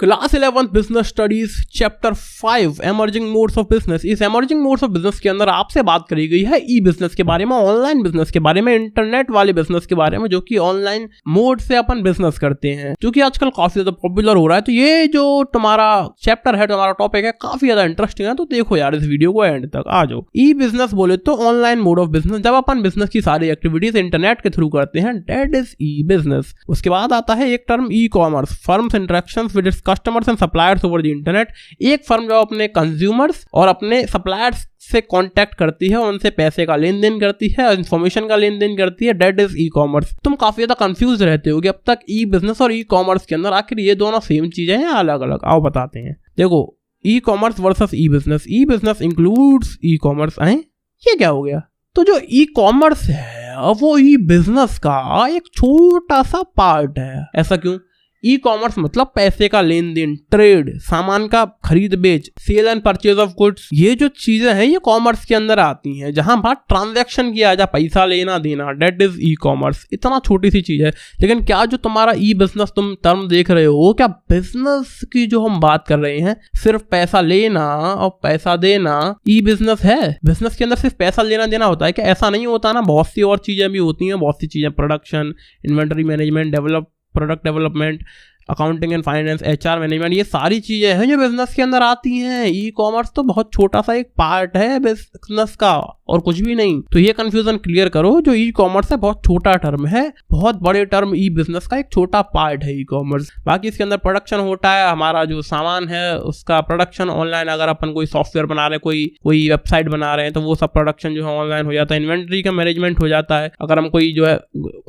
Class 11 business studies chapter 5 emerging modes of business. इस emerging modes of business के अंदर आपसे बात करी गई है ई बिजनेस के बारे में, ऑनलाइन बिजनेस के बारे में, इंटरनेट वाले बिजनेस के बारे में, जो कि ऑनलाइन मोड से अपन बिजनेस करते हैं, जो कि आजकल काफी ज्यादा पॉपुलर हो रहा है। तो ये जो तुम्हारा चैप्टर है, तुम्हारा टॉपिक है, काफी ज्यादा इंटरेस्टिंग है। तो देखो यार इस वीडियो को एंड तक। आ जाओ। ई बिजनेस बोले तो ऑनलाइन मोड ऑफ बिजनेस, जब अपन बिजनेस की सारी एक्टिविटीज इंटरनेट के थ्रू करते हैं, दैट इज ई बिजनेस। उसके बाद आता है एक term e commerce, firms interactions with its customers and suppliers over the internet. एक फर्म जो अपने कंज्यूमर्स और अपने सप्लायर्स से कांटेक्ट करती है, उनसे पैसे का लेन देन करती है, इंफॉर्मेशन का लेन देन करती है, दैट इज ई कॉमर्स। तुम काफी ज्यादा कंफ्यूज रहते हो कि अब तक ई बिजनेस और ई कॉमर्स के अंदर आखिर ये दोनों सेम चीजें हैं या अलग अलग। आओ बताते हैं। देखो, ई कॉमर्स वर्सेस ई बिजनेस। ई बिजनेस इंक्लूड्स ई कॉमर्स। ये क्या हो गया? तो जो ई कॉमर्स है वो ई बिजनेस का एक छोटा सा पार्ट है। ऐसा क्यों? ई कॉमर्स मतलब पैसे का लेन देन, ट्रेड, सामान का खरीद बेच, sale and purchase of goods. ये जो चीजें हैं ये कॉमर्स के अंदर आती हैं, जहां बात ट्रांजैक्शन किया जा, पैसा लेना देना, दैट इज ई कॉमर्स। इतना छोटी सी चीज है। लेकिन क्या जो तुम्हारा ई बिजनेस तुम टर्म देख रहे हो, क्या बिजनेस की जो हम बात कर रहे हैं, सिर्फ पैसा लेना और पैसा देना ई बिजनेस है? बिजनेस के अंदर सिर्फ पैसा लेना देना होता है क्या? ऐसा नहीं होता ना, बहुत सी और चीजें भी होती हैं। बहुत सी चीजें, production, inventory management, product development, accounting and finance, HR management, ये सारी चीजें हैं जो बिजनेस के अंदर आती हैं। ई कॉमर्स तो बहुत छोटा सा एक पार्ट है बिजनेस का और कुछ भी नहीं। तो ये कंफ्यूजन क्लियर करो। जो ई कॉमर्स है बहुत छोटा टर्म है, बहुत बड़े टर्म ई बिजनेस का एक छोटा पार्ट है ई कॉमर्स। बाकी इसके अंदर प्रोडक्शन होता है, हमारा जो सामान है उसका प्रोडक्शन ऑनलाइन, अगर अपन कोई सॉफ्टवेयर बना रहे हैं, कोई वेबसाइट बना रहे हैं, तो वो सब प्रोडक्शन जो है ऑनलाइन हो जाता है। इन्वेंटरी का मैनेजमेंट हो जाता है। अगर हम कोई जो है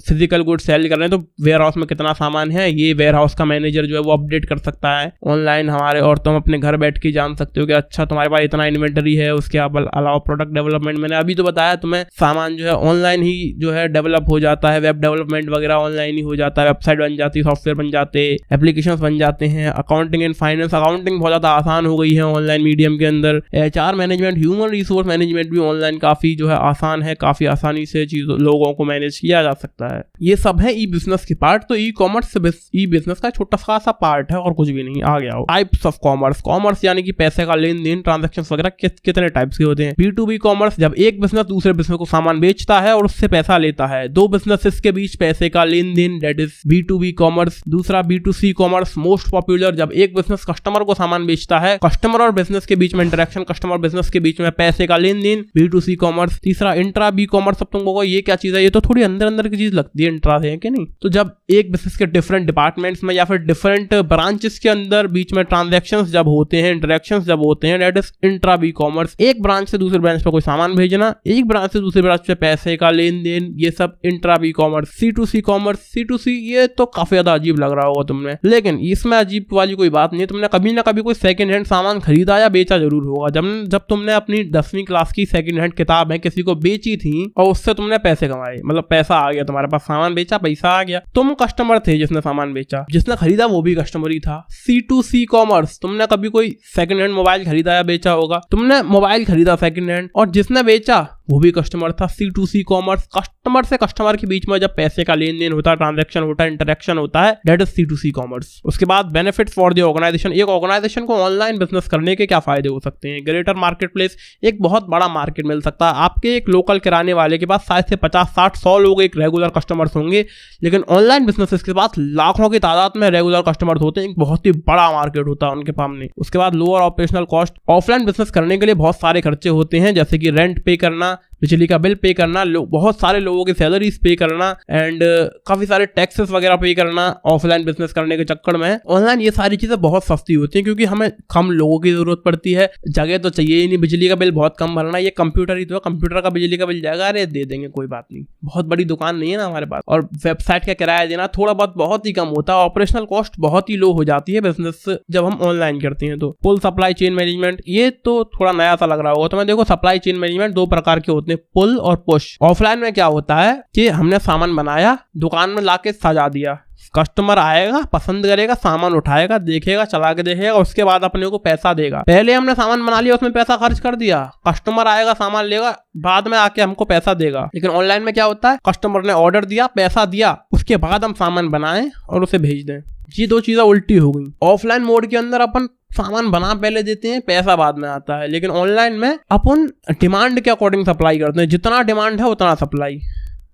फिजिकल गुड सेल कर रहे हैं तो वेयर हाउस में कितना सामान है, ये वेयर हाउस का मैनेजर जो है वो अपडेट कर सकता है ऑनलाइन हमारे, और तुम अपने घर बैठ के जान सकते हो कि अच्छा तुम्हारे पास इतना इन्वेंटरी है। उसके अलावा प्रोडक्ट डेवलपमेंट, मैंने अभी तो बताया तुम्हें, सामान जो है ऑनलाइन ही जो है डेवलप हो जाता है। वेब डेवलपमेंट वगैरह ऑनलाइन ही हो जाता है, वेबसाइट बन जाती है, सॉफ्टवेयर बन जाते, एप्लीकेशंस बन जाते हैं। अकाउंटिंग एंड फाइनेंस, अकाउंटिंग बहुत ज्यादा आसान हो गई है ऑनलाइन मीडियम के अंदर। HR management, human resource management भी ऑनलाइन काफी जो है आसान है, काफी आसानी से चीजों लोगों को मैनेज किया जा सकता है। ये सब है ई बिजनेस की पार्ट। तो ई कॉमर्स ई बिजनेस का छोटा सा पार्ट है और कुछ भी नहीं। आ गया हो टाइप्स ऑफ कॉमर्स। कॉमर्स यानी कि पैसे का लेन देन, ट्रांजैक्शंस वगैरह कितने टाइप्स के होते हैं। B2B कॉमर्स, जब एक बिजनेस दूसरे बिजनेस को सामान बेचता है और उससे पैसा लेता है, दो बिजनेसेस के बीच पैसे का लेन देन, दैट इज B2B कॉमर्स। दूसरा B2C कॉमर्स, मोस्ट पॉपुलर, जब एक बिजनेस कस्टमर को सामान बेचता है, कस्टमर और बिजनेस के बीच में इंटरेक्शन, कस्टमर बिजनेस के बीच में पैसे का लेन देन, B2C कॉमर्स। तीसरा इंट्रा बी कॉमर्स। अब तुमको ये क्या चीज है? ये तो थोड़ी अंदर की चीज लगती है, इंट्रा से, कि नहीं? तो जब एक बिजनेस के डिफरेंट डिपार्टमेंट्स में या फिर डिफरेंट ब्रांचेस के अंदर बीच में ट्रांजैक्शंस जब होते हैं, इंटरेक्शंस जब होते हैं, that is intra B commerce. एक ब्रांच से दूसरे ब्रांच पे कोई सामान भेजना, एक ब्रांच से दूसरे ब्रांच पे पैसे का लेन देन, ये सब intra B commerce. C2C commerce, C2C ये तो काफी ज्यादा अजीब लग रहा होगा तुमने, लेकिन इसमें अजीब वाली कोई बात नहीं। तुमने कभी ना कभी कोई सेकंड हैंड सामान खरीदा या बेचा जरूर होगा। जब तुमने अपनी 10वीं क्लास की सेकंड हैंड किताबें किसी को बेची थी और उससे तुमने पैसे कमाए, मतलब पैसा आ गया तुम्हारे पास, सामान बेचा, पैसा आ गया, तुम कस्टमर थे जिसने सामान बेचा, जिसने खरीदा वो भी कस्टमर ही था। C2C कॉमर्स, तुमने कभी कोई सेकंड हैंड मोबाइल खरीदा या बेचा होगा, तुमने मोबाइल खरीदा सेकंड हैंड और जिसने बेचा वो भी कस्टमर था। C2C कॉमर्स, कस्टमर से कस्टमर के बीच में जब पैसे का लेन देन होता है, ट्रांजैक्शन होता है, इंटरेक्शन होता है, दैट इज C2C कॉमर्स। उसके बाद बेनिफिट्स फॉर द ऑर्गेनाइजेशन। एक ऑर्गेनाइजेशन को ऑनलाइन बिजनेस करने के क्या फायदे हो सकते हैं? ग्रेटर मार्केट प्लेस, एक बहुत बड़ा मार्केट मिल सकता है। आपके एक लोकल किराने वाले के पास शायद से 50, 60, 100 लोग एक रेगुलर कस्टमर्स होंगे, लेकिन ऑनलाइन बिजनेसेस के पास लाखों की तादाद में रेगुलर कस्टमर्स होते हैं। एक बहुत ही बड़ा मार्केट होता है उनके सामने। उसके बाद lower operational cost. Offline business करने के लिए बहुत सारे खर्चे होते हैं, जैसे कि रेंट पे करना, बिजली का बिल पे करना, बहुत सारे लोगों की सैलरीज पे करना एंड काफी सारे टैक्सेस वगैरह पे करना ऑफलाइन बिजनेस करने के चक्कर में। ऑनलाइन ये सारी चीजें बहुत सस्ती होती हैं क्योंकि हमें कम लोगों की जरूरत पड़ती है, जगह तो चाहिए ही नहीं, बिजली का बिल बहुत कम भरना, ये कंप्यूटर ही तो है, कंप्यूटर का बिजली का बिल जाएगा, अरे दे देंगे कोई बात नहीं, बहुत बड़ी दुकान नहीं है ना हमारे पास। और वेबसाइट का किराया देना थोड़ा बहुत ही कम होता है। ऑपरेशनल कॉस्ट बहुत ही लो हो जाती है बिजनेस जब हम ऑनलाइन करते हैं। तो पुल सप्लाई चेन मैनेजमेंट, ये तो थोड़ा नया सा लग रहा होगा। तो मैं देखो, सप्लाई चेन मैनेजमेंट दो प्रकार के होते हैं, पुल और पुश। ऑफलाइन में क्या होता है कि हमने सामान बनाया, दुकान में लाके सजा दिया, कस्टमर आएगा, पसंद करेगा, सामान उठाएगा, देखेगा, चला के देखेगा, उसके बाद अपने को पैसा देगा। पहले हमने सामान बना लिया, उसमें पैसा खर्च कर दिया, कस्टमर आएगा, सामान लेगा, बाद में आके हमको पैसा देगा। लेकिन ऑनलाइन में क्या होता है, कस्टमर ने ऑर्डर दिया, पैसा दिया, उसके बाद हम सामान बनाएं और उसे भेज दें। ये दो चीजें उल्टी हो गई। ऑफलाइन मोड के अंदर अपन सामान बना पहले देते हैं, पैसा बाद में आता है। लेकिन ऑनलाइन में अपन डिमांड के अकॉर्डिंग सप्लाई करते हैं, जितना डिमांड है उतना सप्लाई।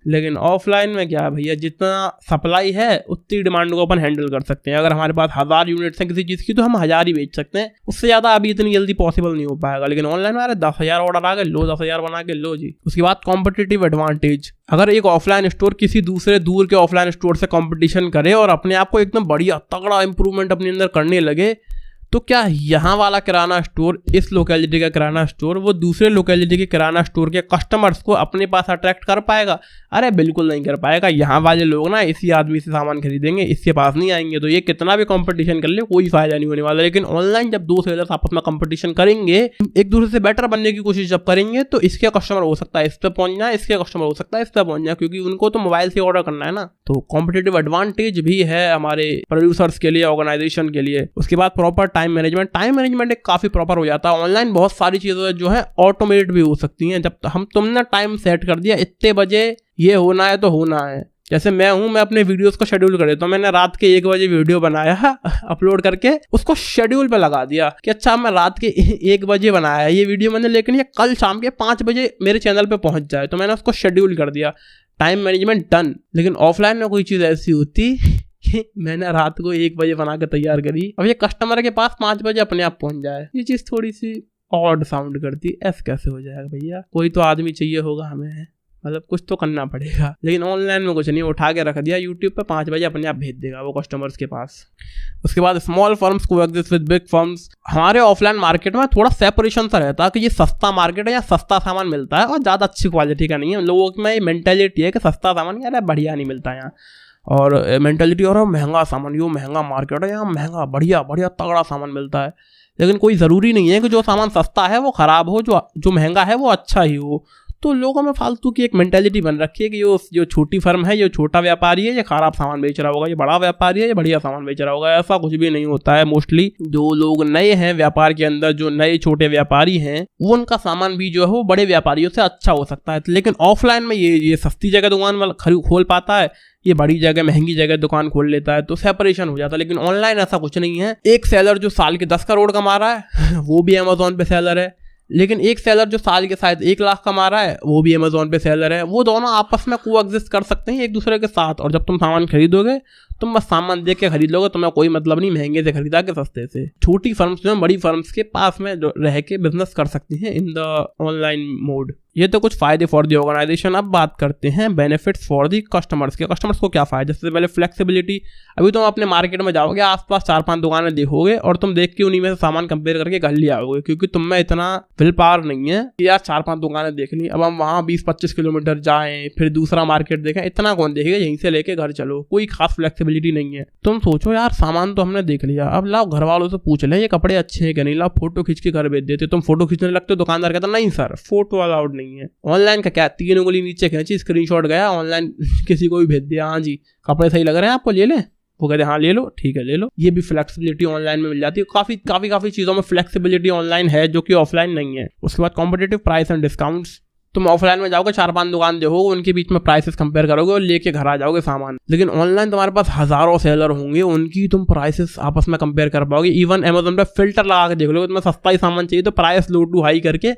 लेकिन ऑफलाइन में क्या है भैया, जितना सप्लाई है उतनी डिमांड को अपन हैंडल कर सकते हैं। अगर हमारे पास 1000 यूनिट्स हैं किसी चीज़ की तो हम 1000 ही बेच सकते हैं, उससे ज़्यादा अभी इतनी जल्दी पॉसिबल नहीं हो पाएगा। लेकिन ऑनलाइन में 10,000 ऑर्डर आ गए, लो 10,000 बना के लो जी। उसके बाद कॉम्पिटिटिव एडवांटेज, अगर एक ऑफलाइन स्टोर किसी दूसरे दूर के ऑफलाइन स्टोर से कॉम्पिटिशन करे और अपने आप को एकदम बढ़िया तगड़ा इंप्रूवमेंट अपने अंदर करने लगे, तो क्या यहाँ वाला किराना स्टोर, इस लोकेलिटी का किराना स्टोर, वो दूसरे लोकेलिटी के किराना स्टोर के कस्टमर्स को अपने पास अट्रैक्ट कर पाएगा? अरे बिल्कुल नहीं कर पाएगा। यहाँ वाले लोग ना इसी आदमी से सामान खरीदेंगे, इसके पास नहीं आएंगे। तो ये कितना भी कंपटीशन कर ले कोई फायदा नहीं होने वाला। लेकिन ऑनलाइन जब दो सेलर्स आपस में कंपटीशन करेंगे, एक दूसरे से बेटर बनने की कोशिश जब करेंगे, तो इसके कस्टमर हो सकता है इस पर पहुंच जाए, इसके कस्टमर हो सकता है इस पर पहुंच जाए, क्योंकि उनको तो मोबाइल से ऑर्डर करना है ना। तो कॉम्पिटिटिव एडवांटेज भी है हमारे प्रोड्यूसर्स के लिए, ऑर्गेनाइजेशन के लिए। उसके बाद प्रॉपर टाइम मैनेजमेंट एक काफी प्रॉपर हो जाता है। ऑनलाइन बहुत सारी चीजें जो है ऑटोमेट भी हो सकती हैं। जब तुमने टाइम सेट कर दिया, इतने बजे ये होना है तो होना है। जैसे मैं अपने वीडियोस को शेड्यूल कर देता हूँ। मैंने रात के 1 बजे वीडियो बनाया, अपलोड करके उसको शेड्यूल पे लगा दिया कि अच्छा मैं रात के 1 बजे बनाया ये वीडियो मैंने, लेकिन ये कल शाम के 5 बजे मेरे चैनल पे पहुंच जाए। तो मैंने उसको शेड्यूल कर दिया, टाइम मैनेजमेंट डन। लेकिन ऑफलाइन में कोई चीज़ ऐसी होती कि मैंने रात को 1 बजे बना के तैयार करी, अब ये कस्टमर के पास 5 बजे अपने आप पहुंच जाए, ये चीज़ थोड़ी सी ऑड साउंड करती। ऐसे कैसे हो जाएगा भैया? कोई तो आदमी चाहिए होगा हमें, मतलब कुछ तो करना पड़ेगा। लेकिन ऑनलाइन में कुछ नहीं, उठा के रख दिया यूट्यूब पे, 5 बजे अपने आप भेज देगा वो कस्टमर्स के पास। उसके बाद small firms coexist with big firms. हमारे ऑफलाइन मार्केट में थोड़ा सेपरेशन सा रहता है कि ये सस्ता मार्केट है, या सस्ता सामान मिलता है और ज़्यादा अच्छी क्वालिटी का नहीं है। लोगों में ये मेंटेलिटी है कि सस्ता सामान यार बढ़िया नहीं मिलता यहाँ, और मेंटेलिटी और महंगा सामान, यो महंगा मार्केट है, यहाँ महंगा बढ़िया बढ़िया तगड़ा सामान मिलता है। लेकिन कोई ज़रूरी नहीं है कि जो सामान सस्ता है वो ख़राब हो, जो महंगा है वो अच्छा ही हो। तो लोगों में फालतू की एक मेंटेलिटी बन रखी है कि जो छोटी फर्म है, ये छोटा व्यापारी है, ये खराब सामान बेच रहा होगा, ये बड़ा व्यापारी है, ये बढ़िया सामान बेच रहा होगा। ऐसा कुछ भी नहीं होता है। मोस्टली जो लोग नए हैं व्यापार के अंदर, जो नए छोटे व्यापारी हैं, वो उनका सामान भी जो है वो बड़े व्यापारियों से अच्छा हो सकता है। लेकिन ऑफलाइन में ये सस्ती जगह दुकान वाला खोल पाता है, ये बड़ी जगह महंगी जगह दुकान खोल लेता है, तो सेपरेशन हो जाता है। लेकिन ऑनलाइन ऐसा कुछ नहीं है। एक सेलर जो साल के 10 करोड़ कमा रहा है वो भी अमेजोन पे सेलर है, लेकिन एक सेलर जो साल के शायद 1 लाख कमा रहा है वो भी अमेजोन पे सेलर है। वो दोनों आपस में कोएग्जिस्ट कर सकते हैं एक दूसरे के साथ। और जब तुम सामान खरीदोगे, तुम बस सामान देख के खरीद लोगे, तुम्हें कोई मतलब नहीं महंगे से खरीदा के सस्ते से। छोटी फर्म्स जो है बड़ी फर्म्स के पास में रह के बिजनेस कर सकती हैं इन द ऑनलाइन मोड। ये तो कुछ फायदे फॉर दी ऑर्गेनाइजेशन। अब बात करते हैं बेनिफिट्स फॉर दी कस्टमर्स के। कस्टमर्स को क्या फायदा? सबसे पहले फ्लेक्सिबिलिटी। अभी तुम अपने मार्केट में जाओगे, आसपास 4-5 दुकानें देखोगे और तुम देख के उन्हीं में से सामान कंपेयर करके घर ले आओगे, क्योंकि तुम में इतना विल पावर नहीं है कि यार 4-5 दुकानें देख ली, अब हम वहाँ 20-25 किलोमीटर जाएं, फिर दूसरा मार्केट देखें, इतना कौन देखेगा? यहीं से लेके घर चलो। कोई खास फ्लेक्सिबिलिटी नहीं है। तुम सोचो यार सामान तो हमने देख लिया, अब लाओ घर वालों से पूछ ले ये कपड़े अच्छे हैं कि नहीं, लाओ फोटो खींच के घर भेज देते। तुम फोटो खींचने लगते हो, दुकानदार कहता नहीं सर फोटो अलाउड नहीं है। ऑनलाइन का क्या, 3 उंगली नीचे खींची, स्क्रीनशॉट गया, ऑनलाइन किसी को भी भेज दिया, हाँ जी कपड़े सही लग रहे हैं आपको, ले लें। वो कहते हैं हाँ ले लो, ठीक है ले लो। ये भी फ्लेक्सिबिलिटी ऑनलाइन में मिल जाती है। काफी चीजों में फ्लेक्सिबिलिटी ऑनलाइन है जो कि ऑफलाइन नहीं है। उसके बाद कॉम्पिटिटिव प्राइस एंड डिस्काउंट्स। तुम ऑफलाइन में जाओगे, 4-5 दुकान देखोगे, उनके बीच में प्राइसेस कंपेयर करोगे और लेके घर आ जाओगे सामान। लेकिन ऑनलाइन तुम्हारे पास हजारों सेलर होंगे, उनकी तुम प्राइसेस आपस में कंपेयर कर पाओगे। इवन अमेजोन पे फिल्टर लगा के देख लोगे, तुम्हें सस्ता ही सामान चाहिए तो प्राइस लो टू हाई करके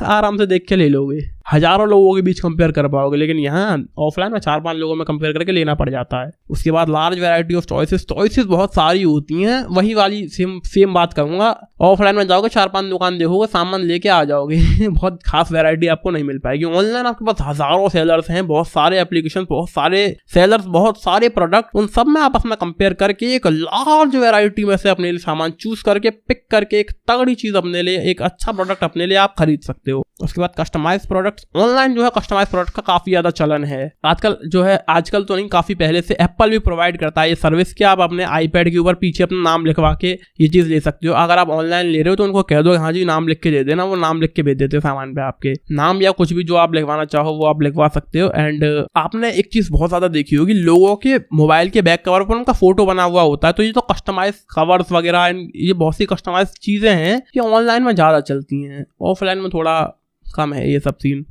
आराम से देख के ले लोगे। हजारों लोगों के बीच कंपेयर कर पाओगे। लेकिन यहाँ ऑफलाइन में 4-5 लोगों में कंपेयर करके लेना पड़ जाता है। उसके बाद लार्ज वैरायटी ऑफ चॉइसेस बहुत सारी होती हैं। वही वाली सेम बात करूंगा। ऑफलाइन में जाओगे, 4-5 दुकान देखोगे, सामान लेके आ जाओगे बहुत खास वैरायटी आपको नहीं मिल पाएगी। ऑनलाइन आपके पास हजारों सेलर्स हैं, बहुत सारे एप्लीकेशन, बहुत सारे सेलर्स, बहुत सारे प्रोडक्ट, उन सब में आपस में कंपेयर करके एक लार्ज वैरायटी में से अपने लिए सामान चूज करके, पिक करके एक तगड़ी चीज अपने लिए, एक अच्छा प्रोडक्ट अपने लिए आप खरीद सकते हो। उसके बाद कस्टमाइज प्रोडक्ट ऑनलाइन जो है कस्टमाइज प्रोडक्ट का काफी ज्यादा चलन है आजकल तो नहीं, काफी पहले से एप्पल भी प्रोवाइड करता है ये सर्विस कि आप अपने आईपैड के ऊपर पीछे अपना नाम लिखवा के ये चीज ले सकते हो। अगर आप ऑनलाइन ले रहे हो तो उनको कह दो हाँ जी नाम लिख के दे देना, वो नाम लिख के भेज देते हैं सामान पे, आपके नाम या कुछ भी जो आप लिखवाना चाहो वो आप लिखवा सकते हो। एंड आपने एक चीज बहुत ज्यादा देखी होगी, लोगों के मोबाइल के बैक कवर पर उनका फोटो बना हुआ होता है, तो ये तो कस्टमाइज कवर्स वगैरह ये बहुत सी कस्टमाइज चीजें हैं कि ऑनलाइन में ज्यादा चलती हैं, ऑफलाइन में थोड़ा कम है ये सब सीन।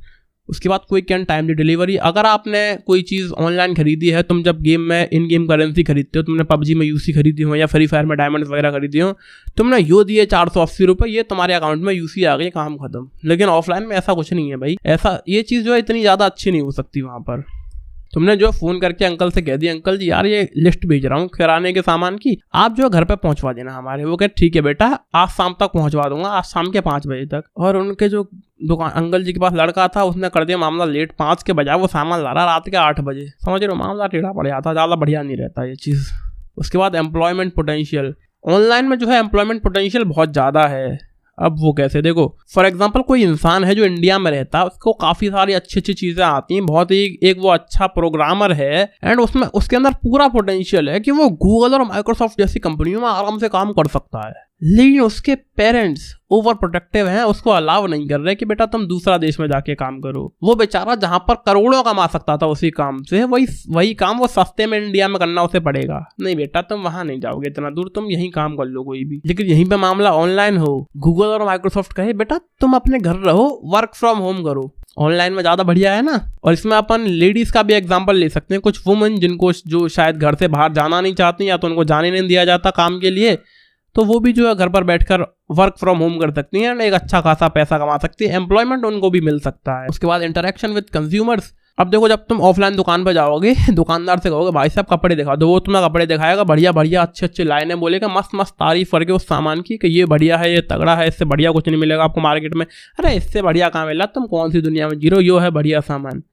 उसके बाद क्विक एंड टाइमली डिलीवरी। अगर आपने कोई चीज़ ऑनलाइन खरीदी है, तुम जब गेम में इन गेम करेंसी खरीदते हो, तुमने पबजी में यूसी खरीदी हो या फ्री फायर में डायमंड्स वगैरह खरीदी हो, तुमने यो दिए 480 रुपये, ये तुम्हारे अकाउंट में यूसी आ गई, काम खत्म। लेकिन ऑफलाइन में ऐसा कुछ नहीं है भाई, ऐसा ये चीज़ जो है इतनी ज़्यादा अच्छी नहीं हो सकती वहाँ पर। तुमने जो फ़ोन करके अंकल से कह दिया अंकल जी यार ये लिस्ट भेज रहा हूँ किराने के सामान की, आप जो घर पे पहुंचवा देना हमारे। वो कह ठीक है बेटा, आज शाम तक पहुंचवा दूंगा, आज शाम के 5 बजे तक। और उनके जो दुकान अंकल जी के पास लड़का था, उसने कर दिया मामला लेट, 5 के बजाय वो सामान ला रहा रात के 8 बजे। समझ रहे हो, मामला टेढ़ा पड़ जाता, ज़्यादा बढ़िया नहीं रहता ये चीज़। उसके बाद एम्प्लॉयमेंट पोटेंशियल। ऑनलाइन में जो है एम्प्लॉयमेंट पोटेंशियल बहुत ज़्यादा है। अब वो कैसे, देखो फॉर एग्जांपल कोई इंसान है जो इंडिया में रहता है, उसको काफ़ी सारी अच्छी अच्छी चीज़ें आती हैं, बहुत ही एक वो अच्छा प्रोग्रामर है एंड उसमें उसके अंदर पूरा पोटेंशियल है कि वो गूगल और माइक्रोसॉफ्ट जैसी कंपनियों में आराम से काम कर सकता है। लेकिन उसके पेरेंट्स ओवर प्रोटेक्टिव हैं, उसको अलाउ नहीं कर रहे कि बेटा तुम दूसरा देश में जाके काम करो। वो बेचारा जहां पर करोड़ों कमा सकता था उसी काम से, वही काम वो सस्ते में इंडिया में करना उसे पड़ेगा। नहीं बेटा तुम वहां नहीं जाओगे इतना दूर, तुम यहीं काम कर लो कोई भी। लेकिन यहीं पे मामला ऑनलाइन हो, गूगल और माइक्रोसॉफ्ट कहे बेटा तुम अपने घर रहो, वर्क फ्रॉम होम करो, ऑनलाइन में ज्यादा बढ़िया है ना। और इसमें अपन लेडीज का भी एग्जांपल ले सकते हैं, कुछ वुमेन जिनको जो शायद घर से बाहर जाना नहीं चाहती या तो उनको जाने नहीं दिया जाता काम के लिए, तो वो भी जो है घर पर बैठकर वर्क फ्रॉम होम कर सकती हैं, एक अच्छा खासा पैसा कमा सकती है, एम्प्लॉयमेंट उनको भी मिल सकता है। उसके बाद इंटरेक्शन विद कंज्यूमर्स। अब देखो जब तुम ऑफलाइन दुकान पर जाओगे, दुकानदार से कहोगे भाई साहब कपड़े दिखा दो, वो तुम्हें कपड़े दिखाएगा बढ़िया बढ़िया अच्छे अच्छे लाइनें बोलेगा, मस्त मस्त तारीफ करके उस सामान की कि ये बढ़िया है, ये तगड़ा है, इससे बढ़िया कुछ नहीं मिलेगा आपको मार्केट में। अरे इससे बढ़िया कहाँ मिला, तुम कौन सी दुनिया में जीरो, यो है बढ़िया सामान।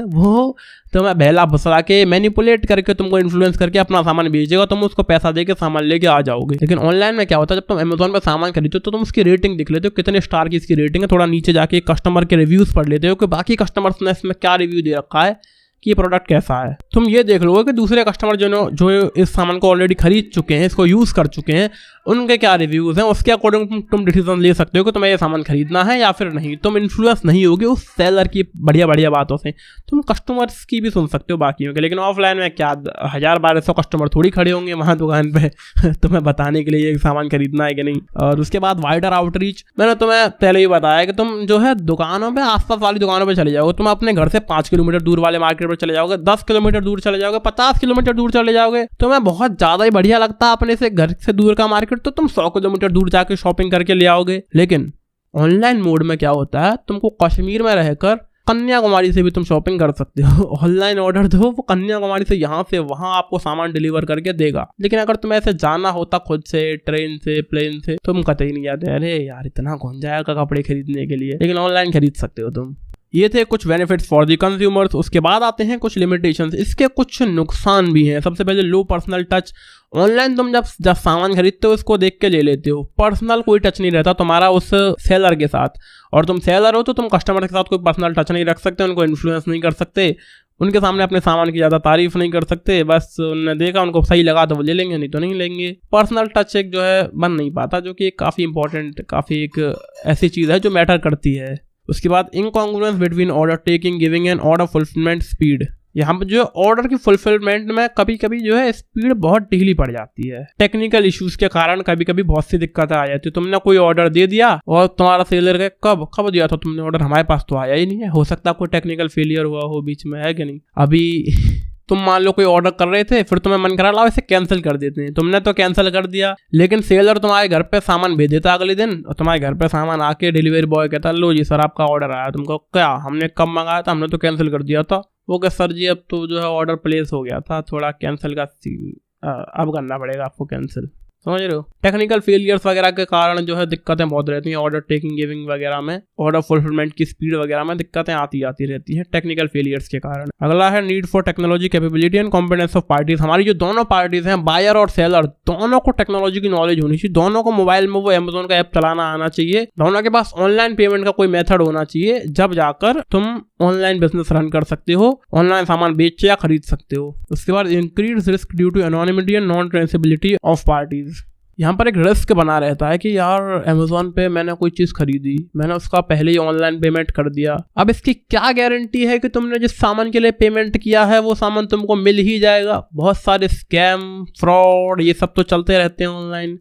वो तुम्हें बहला फुसला के मैनिपुलेट करके तुमको इन्फ्लुएंस करके अपना सामान भेजेगा, तुम उसको पैसा दे के सामान लेके आ जाओगे। लेकिन ऑनलाइन में क्या होता है, जब तुम अमेजोन पर सामान खरीदते हो तो तुम उसकी रेटिंग देख लेते हो, कितने स्टार की इसकी रेटिंग है, थोड़ा नीचे जाके कस्टमर के रिव्यूज पढ़ लेते हो कि बाकी कस्टमर्स ने इसमें क्या रिव्यू दे रखा है कि ये प्रोडक्ट कैसा है। तुम ये देख लोगे कि दूसरे कस्टमर जो इस सामान को ऑलरेडी खरीद चुके हैं, इसको यूज़ कर चुके हैं, उनके क्या रिव्यूज़ हैं, उसके अकॉर्डिंग तुम डिसीजन ले सकते हो कि तुम्हें ये सामान खरीदना है या फिर नहीं। तुम इन्फ्लुएंस नहीं होगे उस सेलर की बढ़िया बढ़िया बातों से, तुम कस्टमर्स की भी सुन सकते हो बाकियों के। लेकिन ऑफलाइन में क्या 1000-1200 कस्टमर थोड़ी खड़े होंगे वहाँ दुकान पे तुम्हें बताने के लिए ये सामान खरीदना है कि नहीं। और उसके बाद वाइडर आउटरीच। मैंने तुम्हें पहले ही बताया कि तुम जो है दुकानों पर, आसपास वाली दुकानों पर चले जाओगे, तुम अपने घर से 5 किलोमीटर दूर वाले मार्केट पर चले जाओगे, 10 किलोमीटर दूर चले जाओगे, 50 किलोमीटर दूर चले जाओगे, तुम्हें बहुत ज्यादा ही बढ़िया लगता है अपने से घर से दूर का मार्केट, तो तुम 100 किलोमीटर दूर जाके शॉपिंग करके ले आओगे। लेकिन ऑनलाइन मोड में क्या होता है, तुमको कश्मीर में रहकर कन्याकुमारी से भी तुम शॉपिंग कर सकते हो। ऑनलाइन ऑर्डर दो, वो कन्याकुमारी से यहाँ से वहां आपको सामान डिलीवर करके देगा। लेकिन अगर तुम्हें ऐसे जाना होता खुद से, ट्रेन से, प्लेन से, तुम कतई नहीं जाते, अरे यार इतना कौन जाएगा कपड़े खरीदने के लिए। लेकिन ऑनलाइन खरीद सकते हो तुम। ये थे कुछ बेनिफिट्स फॉर द कंज्यूमर्स। उसके बाद आते हैं कुछ लिमिटेशंस, इसके कुछ नुकसान भी हैं। सबसे पहले लो पर्सनल टच। ऑनलाइन तुम जब सामान खरीदते हो उसको देख के ले लेते हो, पर्सनल कोई टच नहीं रहता तुम्हारा उस सेलर के साथ। और तुम सेलर हो तो तुम कस्टमर के साथ कोई पर्सनल टच नहीं रख सकते, उनको इन्फ्लुएंस नहीं कर सकते, उनके सामने अपने सामान की ज़्यादा तारीफ नहीं कर सकते। बस उन्होंने देखा, उनको सही लगा तो वो ले लेंगे, नहीं तो नहीं लेंगे। पर्सनल टच एक जो है बन नहीं पाता, जो कि एक काफ़ी इंपॉर्टेंट, काफ़ी एक ऐसी चीज़ है जो मैटर करती है। उसके बाद incongruence between order taking, giving and order fulfillment speed. यहाँ पर जो ऑर्डर की फुलफिलमेंट में कभी कभी जो है स्पीड बहुत ढीली पड़ जाती है। टेक्निकल इश्यूज के कारण कभी कभी बहुत सी दिक्कतें आ जाती है। तुमने कोई ऑर्डर दे दिया और तुम्हारा सेलर के कब दिया था तुमने ऑर्डर, हमारे पास तो आया ही नहीं है। हो सकता है कोई टेक्निकल फेलियर हुआ हो बीच में, है कि नहीं। अभी तुम मान लो कोई ऑर्डर कर रहे थे, फिर तुम्हें मन करा लाओ इसे कैंसिल कर देते हैं, तुमने तो कैंसिल कर दिया, लेकिन सेलर तुम्हारे घर पे सामान भेज देता अगले दिन, और तुम्हारे घर पे सामान आके डिलीवरी बॉय कहता लो जी सर आपका ऑर्डर आया। तुमको क्या, हमने कब मंगाया था, हमने तो कैंसिल कर दिया था। वो क्या सर जी अब तो जो है ऑर्डर प्लेस हो गया था, थोड़ा कैंसिल का अब करना पड़ेगा आपको कैंसिल। समझ रहे हो। टेक्निकल फेलियर्स वगैरह के कारण जो है दिक्कतें बहुत रहती हैं, ऑर्डर टेकिंग गिविंग वगैरह में, ऑर्डर फुलफिलमेंट की स्पीड वगैरह में दिक्कतें आती रहती है टेक्निकल फेलियर्स के कारण। अगला है need for technology capability and competence of parties. हमारी जो दोनों पार्टीज हैं, बायर और सेलर, दोनों को टेक्नोलॉजी की नॉलेज होनी चाहिए, दोनों को मोबाइल में वो अमेज़न का ऐप चलाना आना चाहिए, दोनों के पास ऑनलाइन पेमेंट का कोई मेथड होना चाहिए, जब जाकर तुम ऑनलाइन बिजनेस रन कर सकते हो, ऑनलाइन सामान बेच या खरीद सकते हो। उसके बाद increase risk due to anonymity and non traceability of parties. यहाँ पर एक रिस्क बना रहता है कि यार अमेज़न पे मैंने कोई चीज़ खरीदी, मैंने उसका पहले ही ऑनलाइन पेमेंट कर दिया, अब इसकी क्या गारंटी है कि तुमने जिस सामान के लिए पेमेंट किया है वो सामान तुमको मिल ही जाएगा। बहुत सारे स्कैम, फ्रॉड, ये सब तो चलते रहते हैं ऑनलाइन,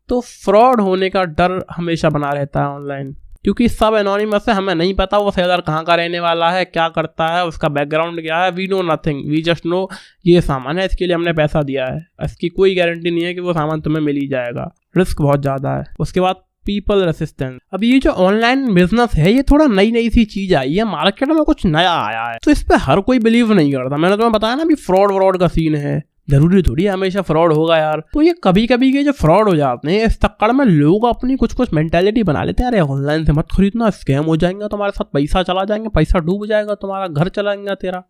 तो फ्रॉड होने का डर हमेशा बना रहता है ऑनलाइन, क्योंकि सब एनोनिमस है, हमें नहीं पता वो सेलर कहाँ का रहने वाला है, क्या करता है, उसका बैकग्राउंड क्या है, we know nothing, we just know ये सामान है, इसके लिए हमने पैसा दिया है, इसकी कोई गारंटी नहीं है कि वो सामान तुम्हें मिल ही जाएगा। रिस्क बहुत ज़्यादा है। उसके बाद पीपल रेसिस्टेंस। अब ये जो ऑनलाइन बिजनेस है ये थोड़ा नई सी चीज आई है, मार्केट में कुछ नया आया है, तो इस पे हर कोई बिलीव नहीं करता। मैंने तुम्हें बताया ना, अभी फ्रॉड का सीन है, जरूरी थोड़ी हमेशा फ्रॉड होगा यार। तो ये कभी कभी के जो फ्रॉड हो जाते हैं, इस चक्कर में लोग अपनी कुछ मेंटालिटी बना लेते हैं, अरे ऑनलाइन से मत खरीदना, स्कैम हो जाएगा, तुम्हारे साथ पैसा चला जाएंगे, पैसा डूब जाएगा, तुम्हारा घर चला जाएगा तेरा।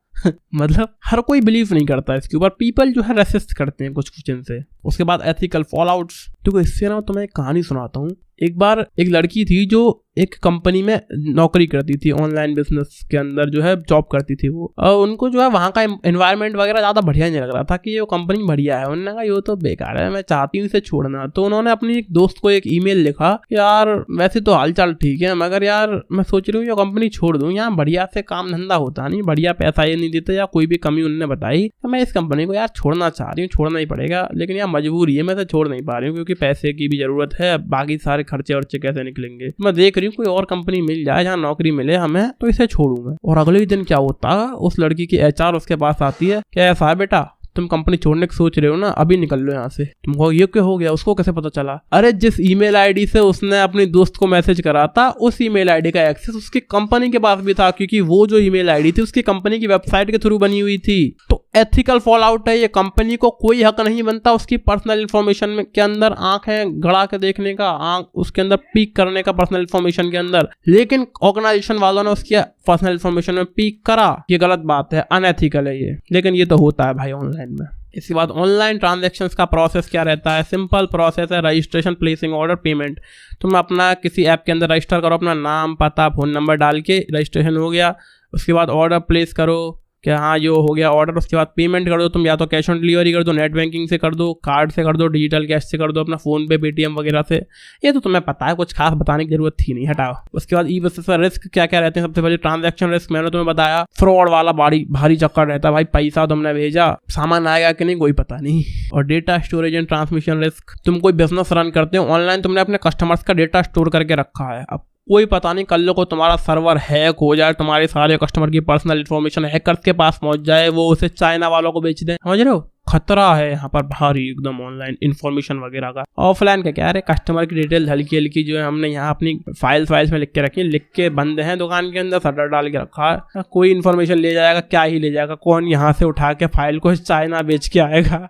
मतलब हर कोई बिलीव नहीं करता इसके ऊपर, पीपल जो है रेसिस्ट करते हैं कुछ इनसे। उसके बाद एथिकल फॉलआउट्स। तो इससे ना तुम्हें एक कहानी सुनाता हूँ। एक बार एक लड़की थी जो एक कंपनी में नौकरी करती थी, ऑनलाइन बिजनेस के अंदर जो है जॉब करती थी वो, और उनको जो है वहाँ का एनवायरनमेंट वगैरह ज़्यादा बढ़िया नहीं लग रहा था कि ये कंपनी बढ़िया है। उन्होंने कहा ये तो बेकार है, मैं चाहती हूँ इसे छोड़ना। तो उन्होंने अपनी एक दोस्त को एक ईमेल लिखा, यार वैसे तो हालचाल ठीक है, मगर यार मैं सोच रही हूँ ये कंपनी छोड़ दूँ, यहाँ बढ़िया से काम धंधा होता नहीं, बढ़िया पैसा ये नहीं देते, या कोई भी कमी उन्होंने बताई, तो मैं इस कंपनी को यार छोड़ना चाह रही हूँ, छोड़ना ही पड़ेगा, लेकिन यार मजबूरी है, मैं इसे छोड़ नहीं पा रही हूँ क्योंकि पैसे की भी जरूरत है, बाकी सारे खर्चे वर्चे कैसे निकलेंगे। मैं देख रही हूँ कोई और कंपनी मिल जाए जहाँ नौकरी मिले हमें, तो इसे छोड़ूंगा। और अगले दिन क्या होता, उस लड़की की एचआर उसके पास आती है, क्या ऐसा है बेटा, तुम कंपनी छोड़ने की सोच रहे हो ना, अभी निकल लो यहाँ से। तुमको ये क्या हो गया, उसको कैसे पता चला? अरे जिस ईमेल आईडी से उसने अपनी दोस्त को मैसेज करा था, उस ईमेल आईडी का एक्सेस उसकी कंपनी के पास भी था, क्योंकि वो जो ईमेल आईडी थी उसकी कंपनी की वेबसाइट के थ्रू बनी हुई थी। तो एथिकल फॉल आउट है ये, कंपनी को कोई हक नहीं बनता उसकी पर्सनल इन्फॉर्मेशन में के अंदर आंखें गड़ा के देखने का, आंख उसके अंदर पीक करने का पर्सनल इन्फॉर्मेशन के अंदर, लेकिन ऑर्गेनाइजेशन वालों ने उसकी पर्सनल इन्फॉर्मेशन में पीक करा। ये गलत बात है, अनएथिकल है ये, लेकिन ये तो होता है भाई ऑनलाइन में। इसके बाद ऑनलाइन ट्रांजैक्शंस का प्रोसेस क्या रहता है? सिंपल प्रोसेस है, रजिस्ट्रेशन, प्लेसिंग ऑर्डर, पेमेंट। तुम अपना किसी ऐप के अंदर रजिस्टर करो, अपना नाम, पता, फ़ोन नंबर डाल के रजिस्ट्रेशन हो गया। उसके बाद ऑर्डर प्लेस करो, क्या हाँ यो हो गया ऑर्डर। उसके बाद पेमेंट कर दो, तुम या तो कैश ऑन डिलीवरी कर दो, नेट बैंकिंग से कर दो, कार्ड से कर दो, डिजिटल कैश से कर दो, अपना फोन पे, पेटीएम वगैरह से। ये तो तुम्हें पता है, कुछ खास बताने की जरूरत थी नहीं, हटाओ। उसके बाद ई बिजनेस में रिस्क क्या क्या रहते हैं? सबसे पहले ट्रांजैक्शन रिस्क, मैंने तुम्हें बताया, फ्रॉड वाला भारी चक्कर रहता है भाई, पैसा तुमने भेजा, सामान आएगा कि नहीं कोई पता नहीं। और data storage and transmission risk, तुम कोई बिजनेस रन करते हो ऑनलाइन, तुमने अपने कस्टमर्स का डेटा स्टोर करके रखा है, अब कोई पता नहीं कल को तुम्हारा सर्वर हैक हो जाए, तुम्हारे सारे कस्टमर की पर्सनल इन्फॉर्मेशन हैकर्स के पास पहुंच जाए, वो उसे चाइना वालों को बेच दें, समझ रहे हो? खतरा है यहाँ पर भारी एकदम ऑनलाइन इन्फॉर्मेशन वगैरह का। ऑफलाइन का क्या है, कस्टमर की डिटेल हल्की हल्की जो है हमने यहाँ अपनी फाइल्स में लिख के रखी है, लिख के बंद हैं दुकान के अंदर, शटर डाल के रखा है, कोई इन्फॉर्मेशन ले जाएगा, क्या ही ले जाएगा, कौन यहाँ से उठा के फाइल को चाइना बेच के आएगा।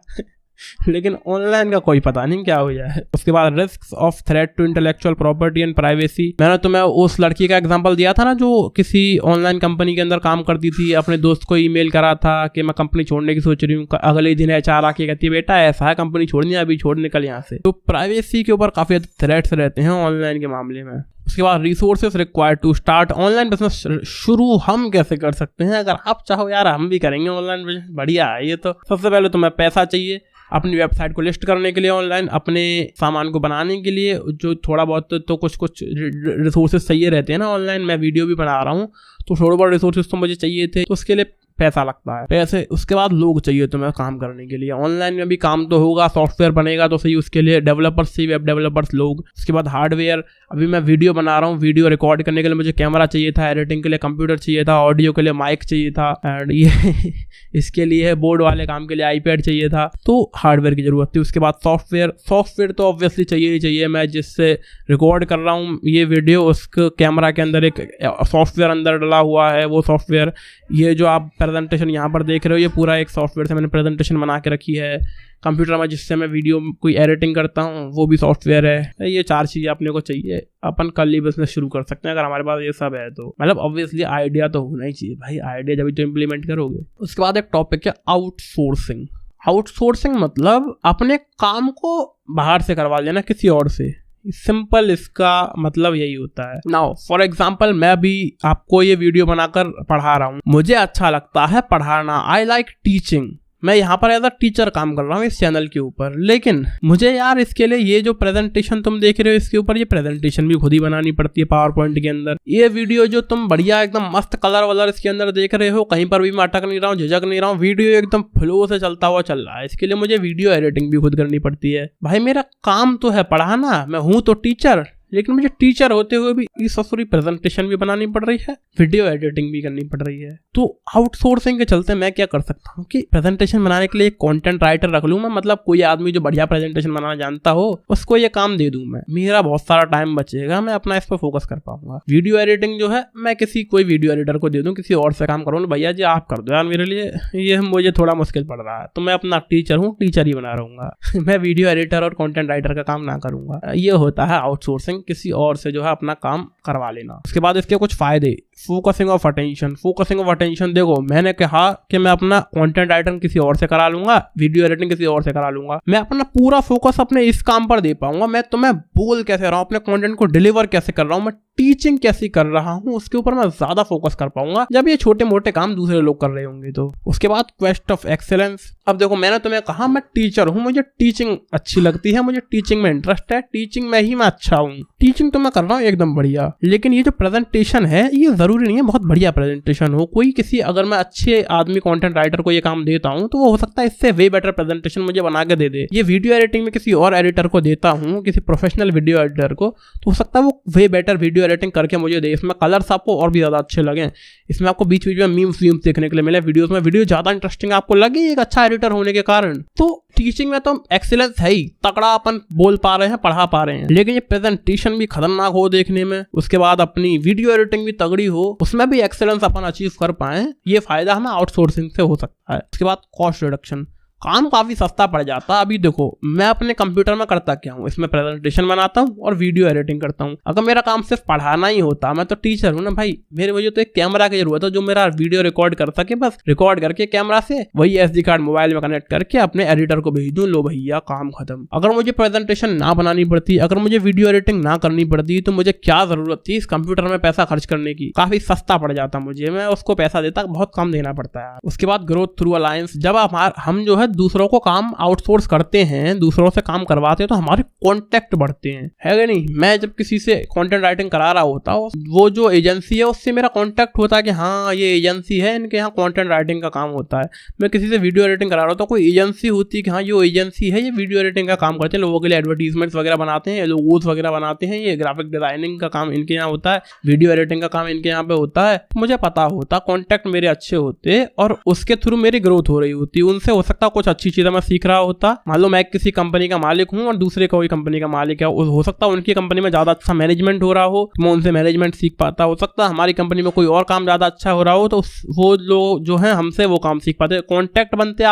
लेकिन ऑनलाइन का कोई पता नहीं क्या हो जाए। उसके बाद risk of threat to intellectual property and privacy. मैंने तुम्हें उस लड़की का एग्जांपल दिया था ना जो किसी ऑनलाइन कंपनी के अंदर काम करती थी, अपने दोस्त को ईमेल करा था कि मैं कंपनी छोड़ने की सोच रही हूँ, अगले दिन एचआर आके कहती है बेटा ऐसा है कंपनी छोड़नी है, अभी छोड़ निकल यहाँ से। तो प्राइवेसी के ऊपर काफी थ्रेट्स रहते हैं ऑनलाइन के मामले में। उसके बाद resources required to start online business. शुरू हम कैसे कर सकते हैं? अगर आप चाहो यार हम भी करेंगे ऑनलाइन बिजनेस, बढ़िया है ये तो। सबसे पहले तुम्हें पैसा चाहिए अपनी वेबसाइट को लिस्ट करने के लिए, ऑनलाइन अपने सामान को बनाने के लिए, जो थोड़ा बहुत तो कुछ रिसोर्सेज चाहिए रहते हैं ना ऑनलाइन। मैं वीडियो भी बना रहा हूँ तो थोड़े बहुत रिसोर्सेज तो मुझे चाहिए थे, तो उसके लिए पैसा लगता है पैसे। उसके बाद लोग चाहिए तुम्हें काम करने के लिए, ऑनलाइन में भी काम तो होगा, सॉफ्टवेयर बनेगा तो सही, उसके लिए डेवलपर्स चाहिए, वेब डेवलपर्स लोग। उसके बाद हार्डवेयर, अभी मैं वीडियो बना रहा हूँ, वीडियो रिकॉर्ड करने के लिए मुझे कैमरा चाहिए था, एडिटिंग के लिए कंप्यूटर चाहिए था, ऑडियो के लिए माइक चाहिए था, एंड ये इसके लिए बोर्ड वाले काम के लिए आईपैड चाहिए था, तो हार्डवेयर की जरूरत थी। उसके बाद सॉफ्टवेयर तो ऑब्वियसली चाहिए ही चाहिए। मैं जिससे रिकॉर्ड कर रहा हूँ ये वीडियो, उसके कैमरा के अंदर एक सॉफ्टवेयर अंदर डला हुआ है, वो सॉफ्टवेयर, ये जो आप प्रेजेंटेशन यहाँ पर देख रहे हो, ये पूरा एक सॉफ्टवेयर से मैंने प्रेजेंटेशन बना के रखी है। कंप्यूटर में जिससे मैं वीडियो कोई एडिटिंग करता हूँ वो भी सॉफ्टवेयर है। ये 4 चीज़ें अपने को चाहिए, अपन कल ही बिजनेस शुरू कर सकते हैं अगर हमारे पास ये सब है तो। मतलब ऑब्वियसली आइडिया तो होना ही चाहिए भाई, आइडिया जब तो इम्प्लीमेंट करोगे। उसके बाद एक टॉपिक है आउटसोर्सिंग। आउटसोर्सिंग मतलब अपने काम को बाहर से करवा लेना किसी और से। सिंपल इसका मतलब यही होता है। नाउ फॉर एग्जाम्पल मैं अभी आपको ये वीडियो बनाकर पढ़ा रहा हूँ, मुझे अच्छा लगता है पढ़ाना, आई लाइक टीचिंग। मैं यहाँ पर एज अ टीचर काम कर रहा हूँ इस चैनल के ऊपर, लेकिन मुझे यार इसके लिए ये जो प्रेजेंटेशन तुम देख रहे हो इसके ऊपर ये प्रेजेंटेशन भी खुद ही बनानी पड़ती है पावर पॉइंट के अंदर। ये वीडियो जो तुम बढ़िया एकदम मस्त कलर वलर इसके अंदर देख रहे हो, कहीं पर भी मैं अटक नहीं रहा हूँ, झिझक नहीं रहा हूँ, वीडियो एकदम फ्लो से चलता हुआ चल रहा है, इसके लिए मुझे वीडियो एडिटिंग भी खुद करनी पड़ती है। भाई मेरा काम तो है पढ़ाना, मैं हूँ तो टीचर, लेकिन मुझे टीचर होते हुए भी इस ससुरी प्रेजेंटेशन भी बनानी पड़ रही है, वीडियो एडिटिंग भी करनी पड़ रही है। तो आउटसोर्सिंग के चलते मैं क्या कर सकता हूँ कि प्रेजेंटेशन बनाने के लिए एक कंटेंट राइटर रख लूँ मैं, मतलब कोई आदमी जो बढ़िया प्रेजेंटेशन बनाना जानता हो उसको ये काम दे दूँ मैं, मेरा बहुत सारा टाइम बचेगा, मैं अपना इस पर फोकस कर पाऊंगा। वीडियो एडिटिंग जो है मैं कोई वीडियो एडिटर को दे दूँ, किसी और से काम करूँ, भैया जी आप कर दो यार मेरे लिए, ये मुझे थोड़ा मुश्किल पड़ रहा है, तो मैं अपना टीचर हूँ, टीचर ही बना रहूंगा मैं वीडियो एडिटर और कॉन्टेंट राइटर का काम ना करूंगा। ये होता है आउटसोर्सिंग, किसी और से जो है अपना काम करवा लेना। उसके बाद इसके कुछ फायदे, focusing of attention. Focusing of attention देखो, मैंने कहा कि मैं अपना कंटेंट राइटिंग किसी और से करा लूंगा, वीडियो एडिटिंग किसी और से करा लूंगा, मैं अपना पूरा फोकस अपने इस काम पर दे पाऊंगा। मैं बोल कैसे रहा हूँ, अपने कंटेंट को डिलीवर कैसे कर रहा हूँ, मैं टीचिंग कैसे कर रहा हूँ, उसके ऊपर मैं ज्यादा फोकस कर पाऊंगा जब ये छोटे मोटे काम दूसरे लोग कर रहे होंगे तो। उसके बाद क्वेस्ट ऑफ एक्सेलेंस। अब देखो मैंने तुम्हें कहा मैं टीचर हूँ, मुझे टीचिंग अच्छी लगती है, मुझे टीचिंग में इंटरेस्ट है, टीचिंग में ही मैं अच्छा हूँ, टीचिंग तो मैं कर रहा हूँ एकदम बढ़िया, लेकिन ये जो प्रेजेंटेशन है ये जरूरी नहीं है बहुत बढ़िया प्रेजेंटेशन हो। कोई किसी अगर मैं अच्छे आदमी कंटेंट राइटर को ये काम देता हूँ तो वो हो सकता है इससे वे बेटर प्रेजेंटेशन मुझे बना के दे दे। ये वीडियो एडिटिंग में किसी और एडिटर को देता हूँ, किसी प्रोफेशनल वीडियो एडिटर को, तो हो सकता है वो वे बेटर वीडियो एडिटिंग करके मुझे दे, इसमें कलर्स आपको और भी ज्यादा अच्छे लगे, इसमें आपको बीच बीच में मीम्स देखने के लिए मिले, वीडियोस में वीडियो ज्यादा इंटरेस्टिंग आपको लगे एक अच्छा एडिटर होने के कारण। तो टीचिंग में तो एक्सीलेंस है ही, तगड़ा अपन बोल पा रहे हैं, पढ़ा पा रहे हैं, लेकिन ये प्रेजेंटेशन भी खतरनाक हो देखने में, उसके बाद अपनी वीडियो एडिटिंग भी तगड़ी हो, उसमें भी एक्सीलेंस अपन अचीव कर पाए, ये फायदा हमें आउटसोर्सिंग से हो सकता है। उसके बाद कॉस्ट रिडक्शन, काम काफी सस्ता पड़ जाता है। अभी देखो मैं अपने कंप्यूटर में करता क्या हूँ, इसमें प्रेजेंटेशन बनाता हूँ और वीडियो एडिटिंग करता हूँ। अगर मेरा काम सिर्फ पढ़ाना ही होता, मैं तो टीचर हूँ ना भाई, मुझे तो एक कैमरा की जरूरत है जो मेरा वीडियो रिकॉर्ड कर सके, बस रिकॉर्ड करके कैमरा से वही SD कार्ड मोबाइल में कनेक्ट करके अपने एडिटर को भेज दूँ, लो भैया काम खत्म। अगर मुझे प्रेजेंटेशन ना बनानी पड़ती, अगर मुझे वीडियो एडिटिंग ना करनी पड़ती, तो मुझे क्या जरूरत थी इस कंप्यूटर में पैसा खर्च करने की, काफी सस्ता पड़ जाता मुझे, मैं उसको पैसा देता बहुत कम देना पड़ता है। उसके बाद ग्रोथ थ्रू अलायंस, जब हम जो है दूसरों को काम आउटसोर्स करते हैं, दूसरों से काम करवाते हैं, तो हमारे कॉन्टेक्ट बढ़ते हैं, है कि नहीं। मैं जब किसी से कंटेंट राइटिंग करा रहा होता हूँ, वो जो एजेंसी है उससे मेरा कॉन्टेक्ट होता है कि हाँ ये एजेंसी है, इनके यहाँ कंटेंट राइटिंग का काम होता है। मैं किसी से वीडियो एडिटिंग करा रहा होता हूँ, कोई एजेंसी होती है कि हाँ ये एजेंसी है, ये वीडियो एडिटिंग का काम करते हैं, लोगों के लिए एडवर्टीजमेंट्स वगैरह बनाते हैं, लोगोस वगैरह बनाते हैं, ये ग्राफिक डिजाइनिंग का काम इनके यहाँ होता है, वीडियो एडिटिंग का काम इनके यहाँ पे होता है। मुझे पता होता, कॉन्टेक्ट मेरे अच्छे होते और उसके थ्रू मेरी ग्रोथ हो रही होती, उनसे हो सकता कुछ अच्छी चीजें मैं सीख रहा होता। मान लो मैं किसी कंपनी का मालिक हूं और दूसरे कोई कंपनी का मालिक है, हो सकता है उनकी कंपनी में ज्यादा अच्छा मैनेजमेंट हो रहा हो, मैं उनसे मैनेजमेंट सीख पाता। हो सकता है हमारी कंपनी में कोई और काम ज्यादा अच्छा हो रहा हो, तो वो लोग जो है हमसे वो काम सीख पाते, कॉन्टैक्ट बनते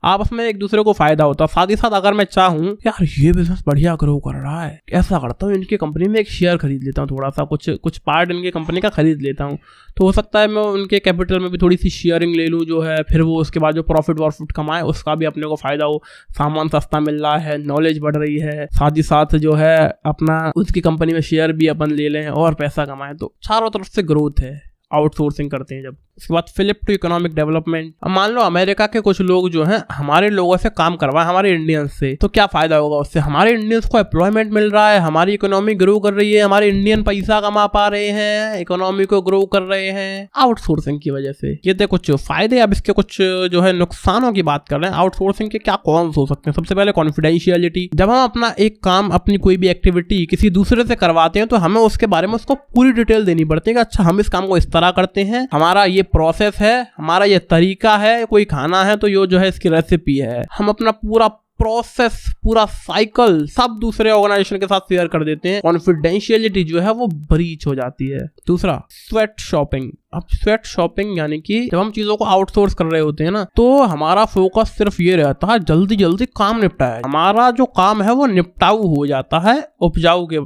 आपस में एक दूसरे को फायदा होता। साथ ही साथ अगर मैं चाहूँ यार ये बिजनेस बढ़िया ग्रो कर रहा है, ऐसा करता हूँ इनकी कंपनी में एक शेयर खरीद लेता हूँ, थोड़ा सा कुछ पार्ट इनकी कंपनी का खरीद लेता हूँ, तो हो सकता है मैं उनके कैपिटल में भी थोड़ी सी शेयरिंग ले लूँ जो है, फिर वो उसके बाद जो प्रॉफिट वॉरफिट कमाए उसका भी अपने को फायदा हो, सामान सस्ता मिल रहा है, नॉलेज बढ़ रही है, साथ ही साथ जो है अपना उसकी कंपनी में शेयर भी अपन ले लें और पैसा कमाएं, तो चारों तरफ से ग्रोथ है आउटसोर्सिंग करते हैं जब। उसके बाद फ्लिप टू इकोनॉमिक डेवलपमेंट, अब मान लो अमेरिका के कुछ लोग जो हैं हमारे लोगों से काम करवाएं, हमारे इंडियंस से, तो क्या फायदा होगा उससे, हमारे इंडियंस को एम्प्लॉयमेंट मिल रहा है, हमारी इकोनॉमी ग्रो कर रही है, हमारे इंडियन पैसा कमा पा रहे हैं, इकोनॉमी को ग्रो कर रहे हैं आउटसोर्सिंग की वजह से। ये थे कुछ फायदे। अब इसके कुछ जो है नुकसानों की बात कर रहे हैं, आउटसोर्सिंग के क्या कौन हो सकते हैं। सबसे पहले कॉन्फिडेंशियलिटी, जब हम अपना एक काम, अपनी कोई भी एक्टिविटी किसी दूसरे से करवाते हैं तो हमें उसके बारे में उसको पूरी डिटेल देनी पड़ती है कि अच्छा हम इस काम को इस तरह करते हैं, हमारा ये प्रोसेस है, हमारा ये तरीका है, कोई खाना है तो ये जो है इसकी रेसिपी है, हम अपना पूरा प्रोसेस, पूरा साइकिल सब दूसरे ऑर्गेनाइजेशन के साथ शेयर कर देते हैं। कॉन्फिडेंशियलिटी जो है वो ब्रीच हो जाती है। दूसरा, स्वेट शॉपिंग। अब स्वेट शॉपिंग यानी कि जब हम चीजों को आउटसोर्स कर रहे होते हैं ना, तो हमारा फोकस सिर्फ ये रहता है जल्दी जल्दी काम निपटाए। हमारा जो काम है वो निपटाऊ हो जाता है, उपजाऊ के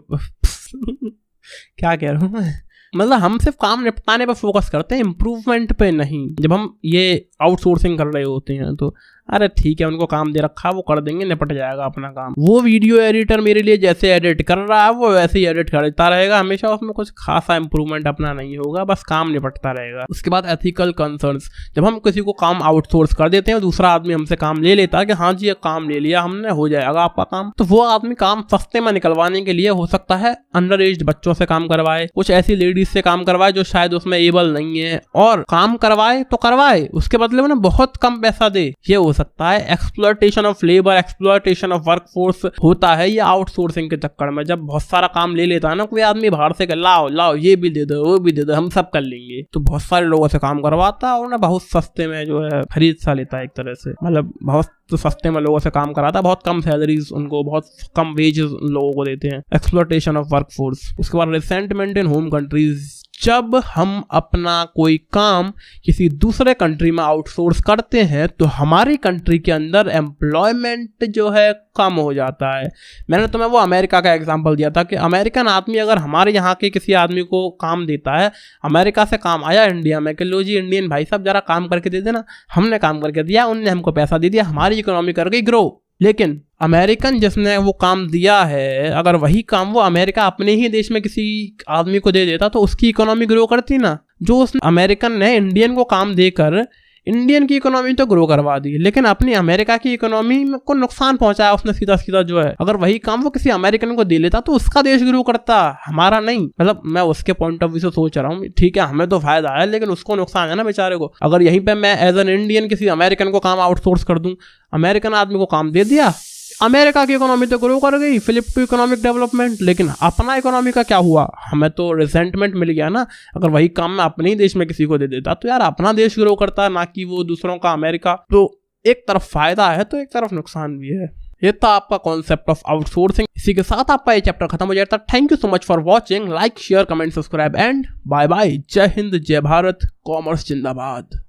क्या कह रहा हूँ मैं, मतलब हम सिर्फ काम निपटाने पर फोकस करते हैं, इम्प्रूवमेंट पे नहीं। जब हम ये आउटसोर्सिंग कर रहे होते हैं तो अरे ठीक है, उनको काम दे रखा है, वो कर देंगे, निपट जाएगा अपना काम। वो वीडियो एडिटर मेरे लिए जैसे एडिट कर रहा है वो वैसे ही एडिट करता रहेगा हमेशा, उसमें कुछ खासा इंप्रूवमेंट अपना नहीं होगा, बस काम निपटता रहेगा। उसके बाद एथिकल कंसर्न्स। जब हम किसी को काम आउटसोर्स कर देते हैं, दूसरा आदमी हमसे काम ले लेता है कि हाँ जी ये काम ले लिया हमने, हो जाएगा आपका काम, तो वो आदमी काम सस्ते में निकलवाने के लिए हो सकता है अंडर एज बच्चों से काम करवाए, कुछ ऐसी लेडीज से काम करवाए जो शायद उसमें एबल नहीं है, और काम करवाए तो करवाए, उसके बदले में बहुत कम पैसा दे। ये हो सकता है exploitation of labour, exploitation of workforce होता है ये आउटसोर्सिंग के चक्कर में। जब बहुत सारा काम ले लेता है ना कोई आदमी बाहर से, लाओ लाओ ये भी दे दो वो भी दे दो, हम सब कर लेंगे, तो बहुत सारे लोगों से काम करवाता है और ना बहुत सस्ते में जो है खरीद सा लेता है एक तरह से, मतलब बहुत तो सस्ते में लोगों से काम कराता है, बहुत कम सैलरीज उनको, बहुत कम वेजेस उन लोगों को देते हैं। Exploitation of workforce. उसके बाद रिसेंटमेंट इन होम कंट्रीज। जब हम अपना कोई काम किसी दूसरे कंट्री में आउटसोर्स करते हैं तो हमारी कंट्री के अंदर एम्प्लॉयमेंट जो है कम हो जाता है। मैंने तुम्हें वो अमेरिका का एग्जांपल दिया था कि अमेरिकन आदमी अगर हमारे यहाँ के किसी आदमी को काम देता है, अमेरिका से काम आया इंडिया में कि लो जी इंडियन भाई साहब जरा काम करके दे देना, हमने काम करके दिया, उनने हमको पैसा दे दिया, हमारी इकोनॉमी कर गई ग्रो। लेकिन अमेरिकन जिसने वो काम दिया है, अगर वही काम वो अमेरिका अपने ही देश में किसी आदमी को दे देता तो उसकी इकोनॉमी ग्रो करती ना। जो उस अमेरिकन ने इंडियन को काम देकर इंडियन की इकोनॉमी तो ग्रो करवा दी, लेकिन अपनी अमेरिका की इकोनॉमी को नुकसान पहुंचाया उसने सीधा सीधा जो है। अगर वही काम वो किसी अमेरिकन को दे लेता तो उसका देश ग्रो करता, हमारा नहीं। मतलब मैं उसके पॉइंट ऑफ व्यू से सोच रहा हूँ, ठीक है हमें तो फायदा है लेकिन उसको नुकसान है ना बेचारे को। अगर यहीं पे मैं एज एन इंडियन किसी अमेरिकन को काम आउटसोर्स कर दूं, अमेरिकन आदमी को काम दे दिया, अमेरिका की इकोनॉमी तो ग्रो कर गई, फ्लिप टू इकोनॉमिक डेवलपमेंट, लेकिन अपना इकोनॉमी का क्या हुआ, हमें तो रिसेंटमेंट मिल गया ना। अगर वही काम मैं अपने ही देश में किसी को दे देता तो यार अपना देश ग्रो करता है, ना कि वो दूसरों का अमेरिका। तो एक तरफ फायदा है तो एक तरफ नुकसान भी है। ये था आपका कॉन्सेप्ट ऑफ आउटसोर्सिंग। इसी के साथ आपका ये चैप्टर खत्म हो जाता है। Thank you so much for watching. Like share comment subscribe and bye bye. Jai Hind, जय भारत, कॉमर्स जिंदाबाद।